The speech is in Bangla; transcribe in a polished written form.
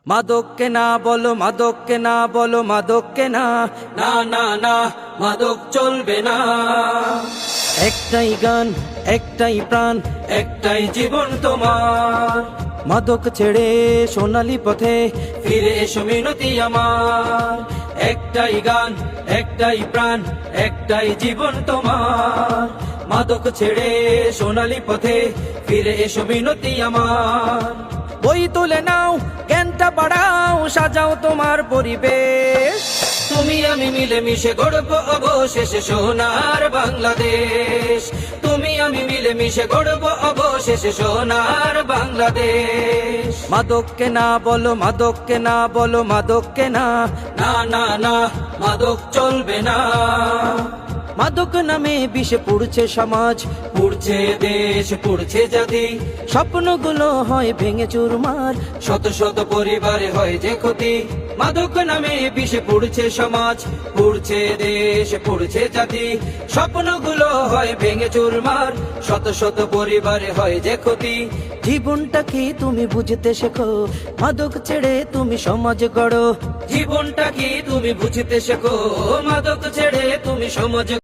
মাদককে না বলো, মাদককে না বলো, মাদককে না, না না না, মাদক চলবে না। একটাই গান, একটাই প্রাণ, একটাই জীবন তোমার। মাদক ছেড়ে সোনালী পথে ফিরে এসো মিনতি আমার। একটাই গান, একটাই প্রাণ, একটাই জীবন তোমার। মাদক ছেড়ে সোনালী পথে ফিরে এসো মিনতি আমার। বই তুলে নাও, জ্ঞানটা বাড়াও, সাজাও তোমার পরিবেশ। তুমি আমি মিলে মিশে গড়ব অবশেষে সোনার বাংলাদেশ। তুমি আমি মিলে মিশে গড়ব অবশেষে সোনার বাংলাদেশ। মাদককে না বলো, মাদককে না বলো, মাদককে না, না না না, মাদক চলবে না। মাদক নামে বিষে পুড়ছে সমাজ, পুড়ছে দেশ, পুড়ছে জাতি। স্বপ্নগুলো হয় ভেঙে চুরমার, শত শত পরিবারে হয় যে ক্ষতি। মাদক নামে বিষে পুড়ছে সমাজ, পুড়ছে দেশ, পুড়ছে জাতি। স্বপ্নগুলো হয় ভেঙে চুরমার, শত শত পরিবারে হয় যে ক্ষতি। জীবনটাকে তুমি বুঝতে শেখো, মাদক ছেড়ে তুমি সমাজ গড়ো। জীবনটাকে তুমি বুঝতে শেখো, মাদক ছেড়ে তুমি সমাজ